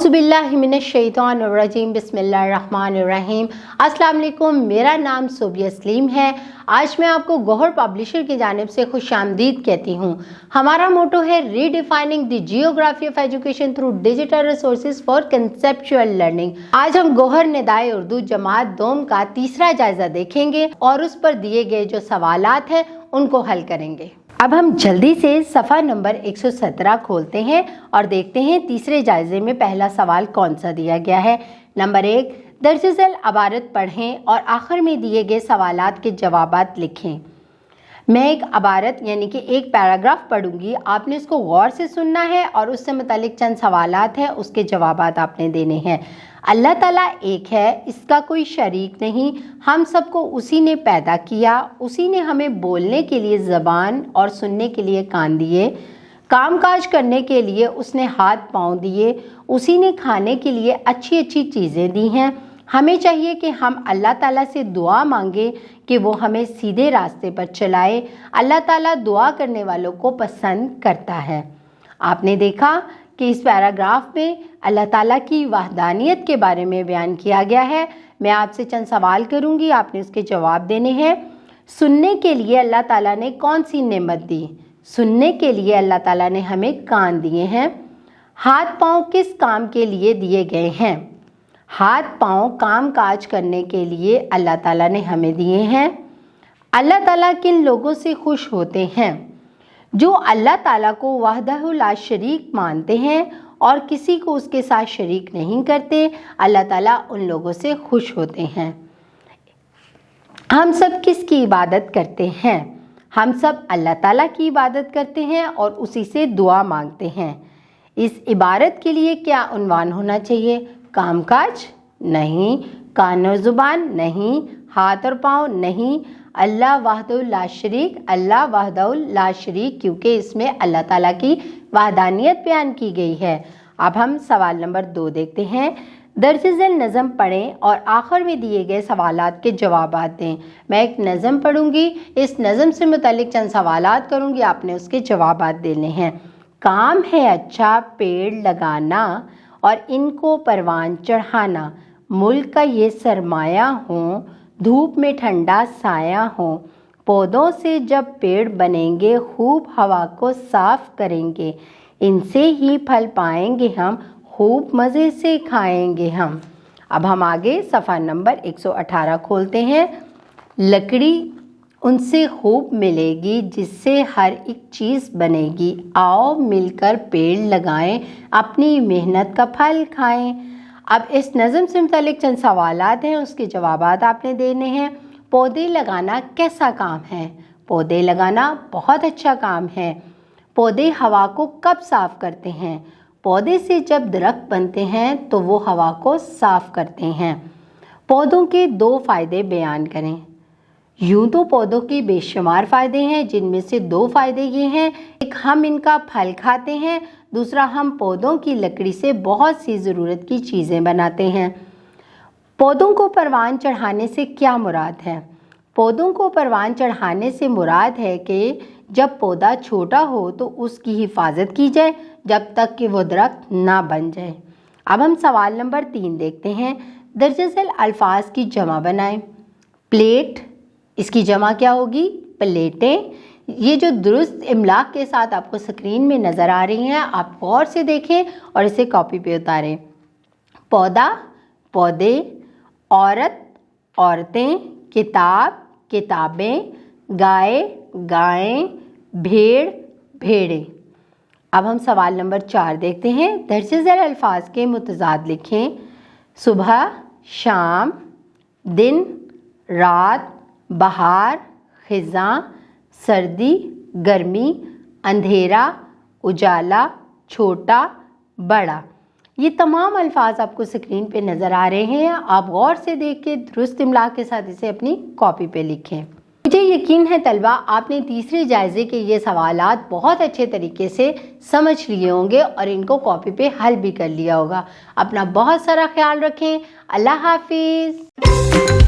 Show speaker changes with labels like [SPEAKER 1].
[SPEAKER 1] औज़ुबिल्लाहिमिनश्शैतानिर्रजीम बिस्मिल्लाहिर्रहमानिर्रहीम। अस्सलाम वालेकुम, मेरा नाम सोबिया सलीम है। आज मैं आपको गौहर पब्लिशर की जानिब से खुशामदीद कहती हूँ। हमारा मोटो है redefining the geography of education through digital resources for conceptual learning. आज हम गौहर निदाए उर्दू जमात दोम का तीसरा जायजा देखेंगे और उस पर दिए गए जो सवालात हैं उनको हल करेंगे। अब हम जल्दी से सफ़ा नंबर 117 खोलते हैं और देखते हैं तीसरे जायजे में पहला सवाल कौन सा दिया गया है। नंबर 1, दर्ज झेल अबारत पढ़ें और आखिर में दिए गए सवालात के जवाबात लिखें। मैं एक अबारत यानी कि एक पैराग्राफ पढ़ूंगी, आपने उसको गौर से सुनना है और उससे मुतालिक चंद सवालात हैं, उसके जवाबात आपने देने हैं। अल्लाह ताला एक है, इसका कोई शरीक नहीं। हम सबको उसी ने पैदा किया, उसी ने हमें बोलने के लिए ज़बान और सुनने के लिए कान दिए, काम काज करने के लिए उसने हाथ पाँव दिए, उसी ने खाने के लिए अच्छी अच्छी चीज़ें दी हैं। हमें चाहिए कि हम अल्लाह ताला से दुआ मांगे कि वो हमें सीधे रास्ते पर चलाए। अल्लाह ताला दुआ करने वालों को पसंद करता है। आपने देखा कि इस पैराग्राफ में अल्लाह ताला की वहदानियत के बारे में बयान किया गया है। मैं आपसे चंद सवाल करूंगी, आपने उसके जवाब देने हैं। सुनने के लिए अल्लाह ताला ने कौन सी नेमत दी? सुनने के लिए अल्लाह ताला ने हमें कान दिए हैं। हाथ पाँव किस काम के लिए दिए गए हैं? हाथ पाँव काम काज करने के लिए अल्लाह ताला ने हमें दिए हैं। अल्लाह ताला किन लोगों से खुश होते हैं? जो अल्लाह ताला को वहदहु ला शरीक मानते हैं और किसी को उसके साथ शरीक नहीं करते, अल्लाह ताला उन लोगों से खुश होते हैं। हम सब किसकी इबादत करते हैं? हम सब अल्लाह ताला की इबादत करते हैं और उसी से दुआ मांगते हैं। इस इबारत के लिए क्या उन्वान होना चाहिए? कामकाज नहीं, कान और ज़ुबान नहीं, हाथ और पाँव नहीं, अल्लाह वहदहु ला शरीक, अल्लाह वहदहु ला शरीक, क्योंकि इसमें अल्लाह ताला की वहदानियत बयान की गई है। अब हम सवाल नंबर 2 देखते हैं। दर्ज झेल नज़म पढ़ें और आखिर में दिए गए सवालात के जवाबात दें। मैं एक नज़म पढ़ूंगी, इस नज़म से मुतालिक चंद सवालात करूंगी, आपने उसके जवाबात देने हैं। काम है अच्छा पेड़ लगाना और इनको परवान चढ़ाना, मुल्क का ये सरमाया हो, धूप में ठंडा साया हो, पौधों से जब पेड़ बनेंगे खूब हवा को साफ करेंगे, इनसे ही फल पाएंगे हम, खूब मज़े से खाएंगे हम। अब हम आगे सफ़ा नंबर 118 खोलते हैं। लकड़ी उनसे खूब मिलेगी जिससे हर एक चीज़ बनेगी, आओ मिलकर पेड़ लगाएं, अपनी मेहनत का फल खाएं। अब इस नज़म से मुतालिक चंद सवालात हैं, उसके जवाबात आपने देने हैं। पौधे लगाना कैसा काम है? पौधे लगाना बहुत अच्छा काम है। पौधे हवा को कब साफ़ करते हैं? पौधे से जब दरख्त बनते हैं तो वो हवा को साफ़ करते हैं। पौधों के 2 फ़ायदे बयान करें। यूँ तो पौधों के बेशुमार फ़ायदे हैं, जिनमें से 2 फ़ायदे ये हैं, एक हम इनका फल खाते हैं, दूसरा हम पौधों की लकड़ी से बहुत सी ज़रूरत की चीज़ें बनाते हैं। पौधों को परवान चढ़ाने से क्या मुराद है? पौधों को परवान चढ़ाने से मुराद है कि जब पौधा छोटा हो तो उसकी हिफाजत की जाए जब तक कि वो दरख्त ना बन जाए। अब हम सवाल नंबर 3 देखते हैं। दर्ज झेल अल्फाज की जमा बनाएं। प्लेट, इसकी जमा क्या होगी? प्लेटें। ये जो दुरुस्त इमला के साथ आपको स्क्रीन में नज़र आ रही हैं, आप गौर से देखें और इसे कॉपी पे उतारें। पौधा, पौधे, औरत, औरतें, किताब, किताबें, गाय, गायें, भेड़, भेड़ें। अब हम सवाल नंबर 4 देखते हैं। दर्ज झेल अल्फाज के मुतज़ाद लिखें। सुबह, शाम, दिन, रात, बहार, ख़िज़ां, सर्दी, गर्मी, अंधेरा, उजाला, छोटा, बड़ा। ये तमाम अल्फाज आपको स्क्रीन पे नज़र आ रहे हैं। आप गौर से देख के दुरुस्त इमला के साथ इसे अपनी कॉपी पे लिखें। मुझे यकीन है तलबा आपने तीसरे जायज़े के ये सवालात बहुत अच्छे तरीके से समझ लिए होंगे और इनको कॉपी पे हल भी कर लिया होगा। अपना बहुत सारा ख्याल रखें। अल्लाह हाफिज़।